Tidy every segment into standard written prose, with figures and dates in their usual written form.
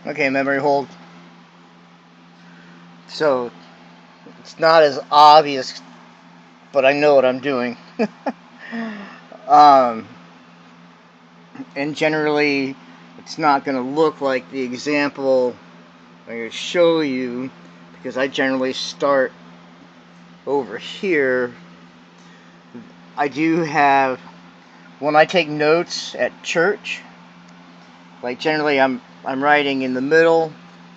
Okay, memory hold. So it's not as obvious, but I know what I'm doing. um, and generally, it's not going to look like the example I'm going to show you, because I generally start over here. I do have, when I take notes at church, like generally I'm writing in the middle,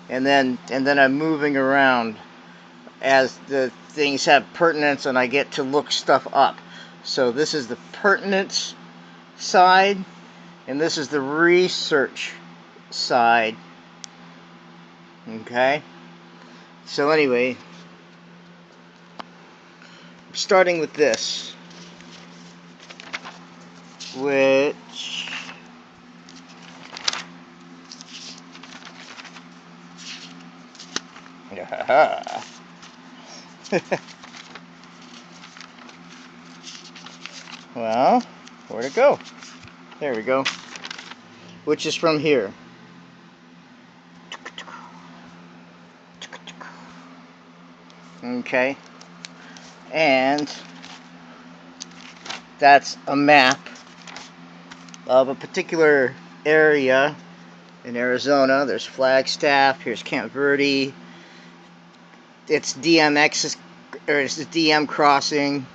and then I'm moving around as the things have pertinence and I get to look stuff up. So this is the pertinence side, and this is the research side. Okay? So anyway, starting with this, which well, where'd it go? There we go. Which is from here. Okay. And that's a map of a particular area in Arizona. There's Flagstaff, here's Camp Verde. It's DMX, or it's the DM crossing.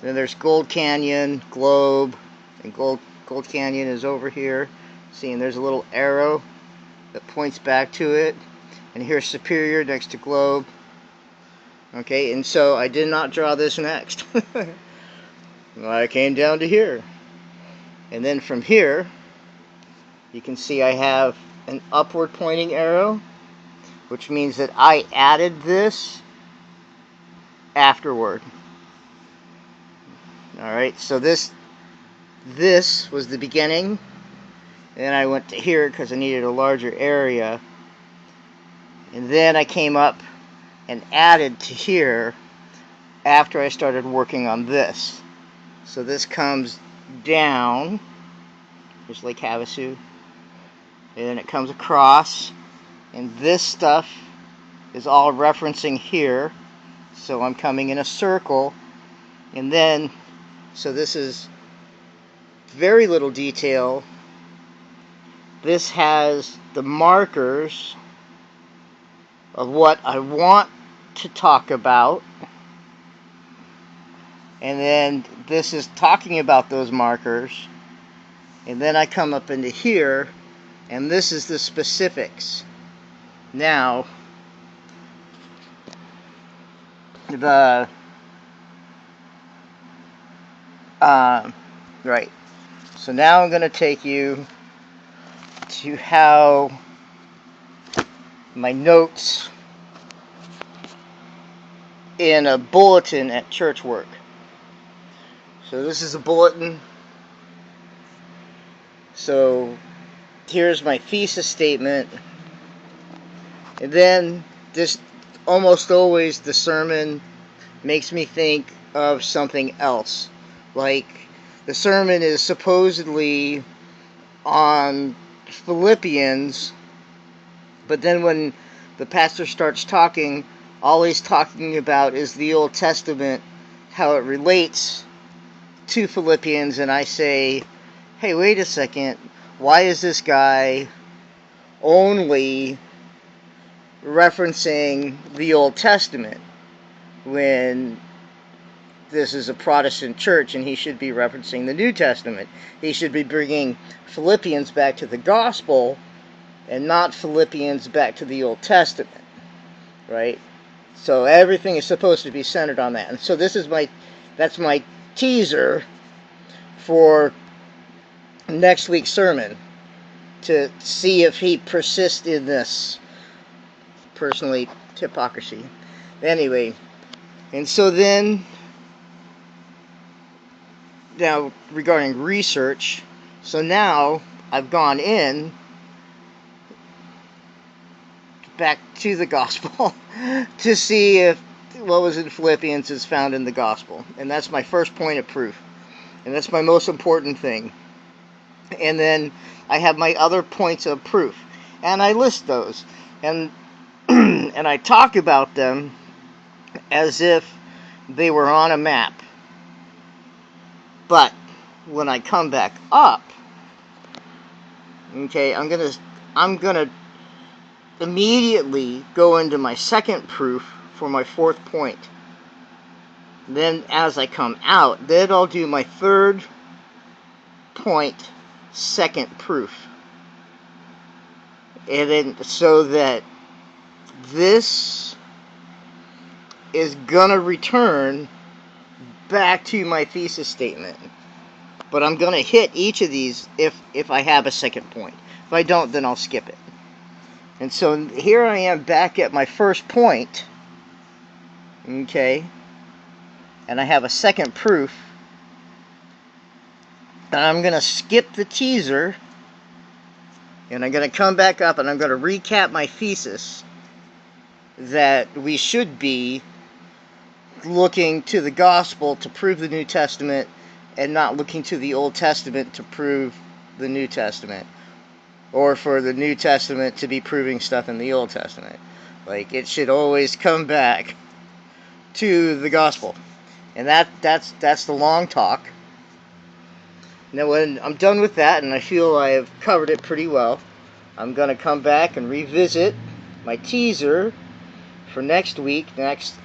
Then there's Gold Canyon, Globe, and Gold Canyon is over here. See, and there's a little arrow that points back to it. And here's Superior next to Globe. Okay, and so I did not draw this next. I came down to here. And then from here, you can see I have an upward pointing arrow, which means that I added this afterward. Alright, so this was the beginning. Then I went to here because I needed a larger area. And then I came up and added to here after I started working on this. So this comes down. There's Lake Havasu. And then it comes across. And this stuff is all referencing here. So I'm coming in a circle. And then, so this is very little detail. This has the markers of what I want to talk about. And then this is talking about those markers. And then I come up into here, and this is the specifics. Now, right. So now I'm going to take you to how my notes in a bulletin at church work. So this is a bulletin. So here's my thesis statement. And then this, almost always the sermon makes me think of something else. Like the sermon is supposedly on Philippians, but then when the pastor starts talking, all he's talking about is the Old Testament, how it relates to Philippians, and I say, hey, wait a second, why is this guy only referencing the Old Testament when this is a Protestant church and he should be referencing the New Testament? He should be bringing Philippians back to the gospel and not Philippians back to the Old Testament, right? So everything is supposed to be centered on that. And so that's my teaser for next week's sermon, to see if he persists in this. Personally, hypocrisy. Anyway, and so then, now regarding research, so now I've gone in back to the gospel to see if what was in Philippians is found in the gospel. And that's my first point of proof. And that's my most important thing. And then I have my other points of proof. and I list those, and and I talk about them as if they were on a map. But when I come back up, okay, I'm gonna immediately go into my second proof for my fourth point. Then as I come out, then I'll do my third point, second proof. And then so that this is gonna return back to my thesis statement. But I'm gonna hit each of these if I have a second point. If I don't, then I'll skip it. And so here I am back at my first point, okay, and I have a second proof, and I'm going to skip the teaser, and I'm going to come back up, and I'm going to recap my thesis that we should be looking to the gospel to prove the New Testament, and not looking to the Old Testament to prove the New Testament, or for the New Testament to be proving stuff in the Old Testament. Like, it should always come back to the gospel. And that's the long talk. Now when I'm done with that, and I feel I have covered it pretty well, I'm going to come back and revisit my teaser for next week, next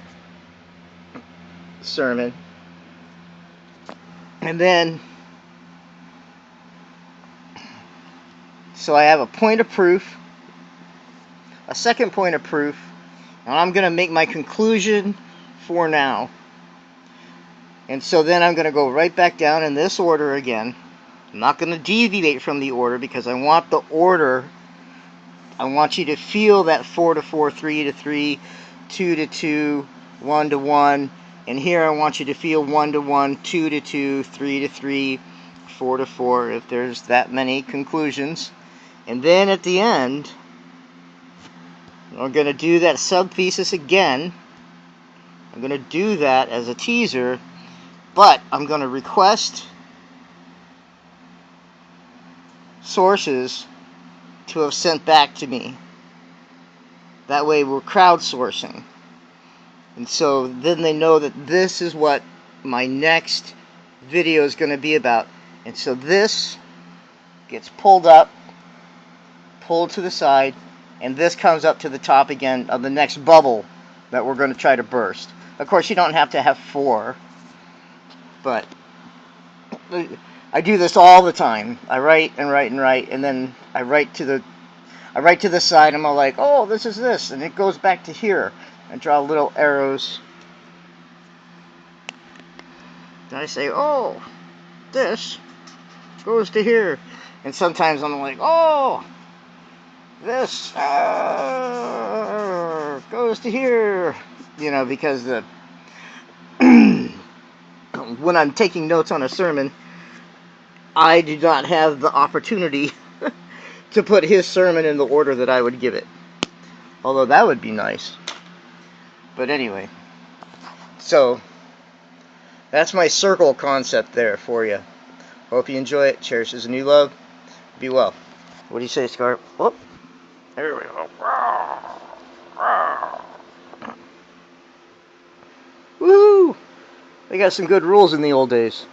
sermon. And then, so I have a point of proof, a second point of proof, and I'm going to make my conclusion for now. And so then I'm going to go right back down in this order again. I'm not going to deviate from the order because I want the order. I want you to feel that 4 to 4, 3 to 3, 2 to 2, 1 to 1. And here I want you to feel 1 to 1, 2 to 2, 3 to 3, 4 to 4, if there's that many conclusions. And then at the end, we're going to do that sub-thesis again. I'm going to do that as a teaser, but I'm going to request sources to have sent back to me. That way we're crowdsourcing. And so then they know that this is what my next video is going to be about. And so this gets pulled up, pulled to the side, and this comes up to the top again of the next bubble that we're going to try to burst. Of course, you don't have to have 4, but I do this all the time. I write and write and write, and then I write to the side, and I'm like, oh, this is this, and it goes back to here. I draw little arrows. And I say, oh, this goes to here. And sometimes I'm like, oh, this goes to here. You know, because the when I'm taking notes on a sermon, I do not have the opportunity to put his sermon in the order that I would give it. Although that would be nice. But anyway, so that's my circle concept there for you. Hope you enjoy it. Cherishes a new love. Be well. What do you say, Scar? Oh, there we go. Woo! They got some good rules in the old days.